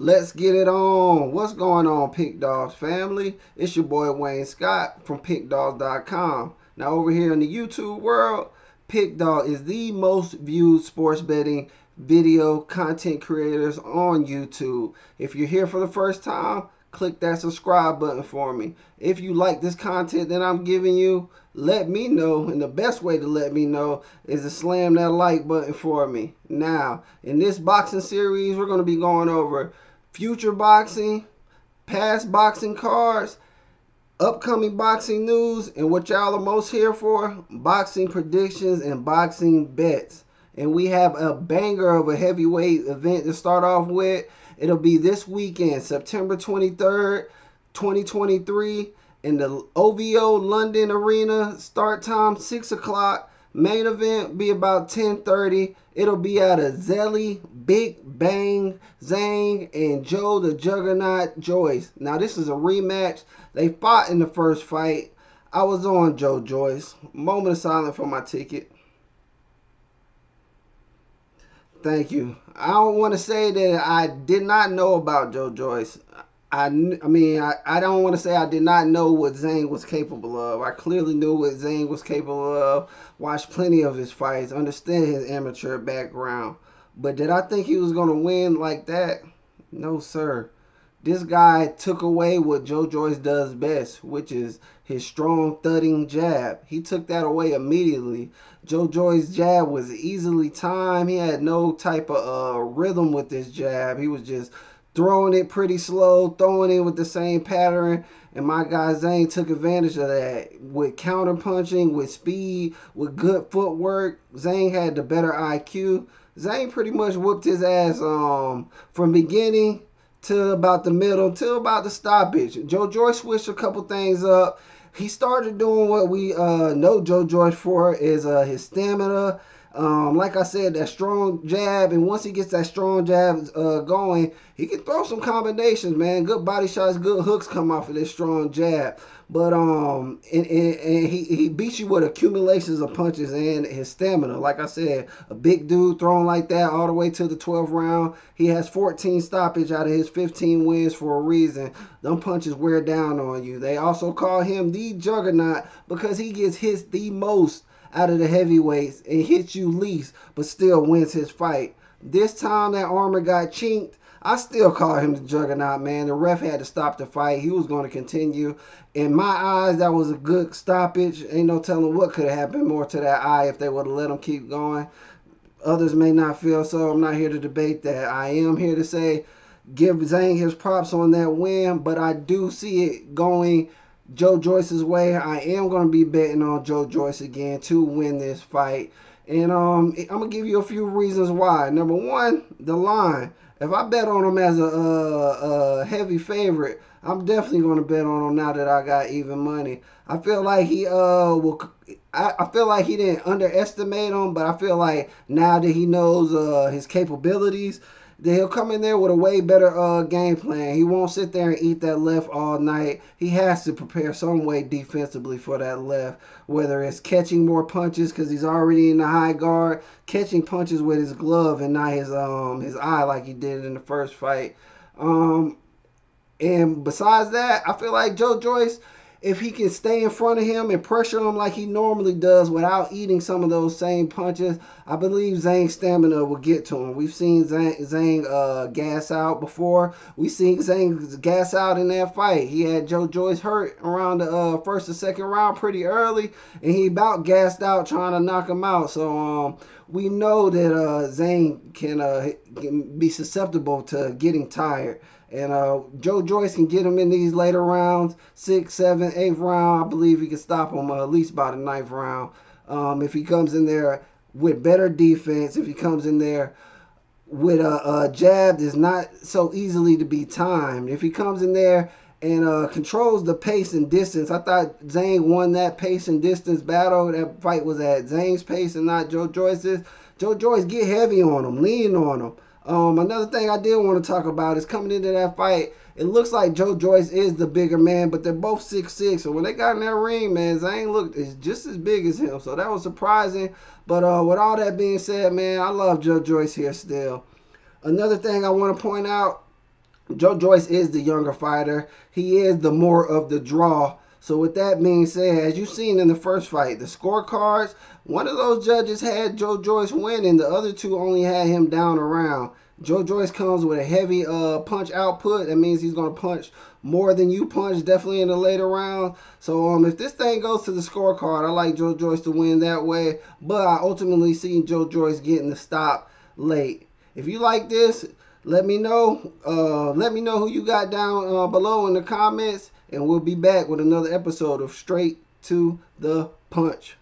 Let's get it on. What's going on, Pick Dawgz family? It's your boy Wayne Scott from pickdawgz.com. Now, over here in the YouTube world, Pick Dawgz is the most viewed sports betting video content creators on YouTube. If you're here for the first time, click that subscribe button for me. If you like this content that I'm giving you, let me know. And the best way to let me know is to slam that like button for me. Now, in this boxing series, we're going to be going over future boxing, past boxing cards, upcoming boxing news, and what y'all are most here for, boxing predictions and boxing bets. And we have a banger of a heavyweight event to start off with. It'll be this weekend, September 23rd, 2023, in the OVO London Arena. Start time 6 o'clock. Main event be about 10:30. It'll be out of Zhilei, Big Bang, Zhang, and Joe the Juggernaut Joyce. Now this is a rematch. They fought in the first fight. I was on Joe Joyce. Moment of silence for my ticket. Thank you. I don't want to say that I did not know about Joe Joyce. I don't want to say I did not know what Zhang was capable of. I clearly knew what Zhang was capable of. Watched plenty of his fights. Understand his amateur background. But did I think he was going to win like that? No, sir. This guy took away what Joe Joyce does best, which is his strong thudding jab. He took that away immediately. Joe Joyce's jab was easily timed. He had no type of rhythm with this jab. He was just throwing it pretty slow, throwing it with the same pattern. And my guy Zhang took advantage of that with counter punching, with speed, with good footwork. Zhang had the better IQ. Zhang pretty much whooped his ass from beginning to about the middle, to about the stoppage. Joe Joyce switched a couple things up. He started doing what we know Joe Joyce for, is his stamina. Like I said, that strong jab, and once he gets that strong jab going, he can throw some combinations, man. Good body shots, good hooks come off of this strong jab. But and he beats you with accumulations of punches and his stamina. Like I said, a big dude thrown like that all the way to the 12th round. He has 14 stoppage out of his 15 wins for a reason. Them punches wear down on you. They also call him the Juggernaut because he gets hit the most out of the heavyweights and hits you least, but still wins his fight. This time that armor got chinked. I still call him the Juggernaut, man. The ref had to stop the fight. He was going to continue. In my eyes, that was a good stoppage. Ain't no telling what could have happened more to that eye if they would have let him keep going. Others may not feel so. I'm not here to debate that. I am here to say give Zhang his props on that win, but I do see it going Joe Joyce's way. I am going to be betting on Joe Joyce again to win this fight. And I'm going to give you a few reasons why. Number one, the line. If I bet on him as a heavy favorite, I'm definitely going to bet on him now that I got even money. I feel like he I feel like he didn't underestimate him, but I feel like now that he knows his capabilities, that he'll come in there with a way better game plan. He won't sit there and eat that left all night. He has to prepare some way defensively for that left, whether it's catching more punches because he's already in the high guard, catching punches with his glove and not his eye like he did in the first fight. And besides that, I feel like Joe Joyce, if he can stay in front of him and pressure him like he normally does without eating some of those same punches, I believe Zhang's stamina will get to him. We've seen Zhang gas out before. We've seen Zhang gas out in that fight. He had Joe Joyce hurt around the first or second round pretty early, and he about gassed out trying to knock him out. So we know that Zhang can be susceptible to getting tired. And Joe Joyce can get him in these later rounds, 6th, 7th, 8th round. I believe he can stop him at least by the 9th round. If he comes in there with better defense, if he comes in there with a jab that's not so easily to be timed, if he comes in there and controls the pace and distance. I thought Zhang won that pace and distance battle. That fight was at Zhang's pace and not Joe Joyce's. Joe Joyce get heavy on him, lean on him. Another thing I did want to talk about is coming into that fight, it looks like Joe Joyce is the bigger man, but they're both 6'6". So when they got in that ring, man, Zhang looked just as big as him. So that was surprising. But with all that being said, man, I love Joe Joyce here still. Another thing I want to point out, Joyce is the younger fighter. He is the more of the draw. So with that being said, as you've seen in the first fight, the scorecards, one of those judges had Joyce winning, the other two only had him down around. Joyce comes with a heavy punch output. That means he's going to punch more than you punch, definitely in the later round. So if this thing goes to the scorecard, I like Joyce to win that way. But I ultimately see Joyce getting the stop late. If you like this, let me know. Let me know who you got down below in the comments, and we'll be back with another episode of Straight to the Punch.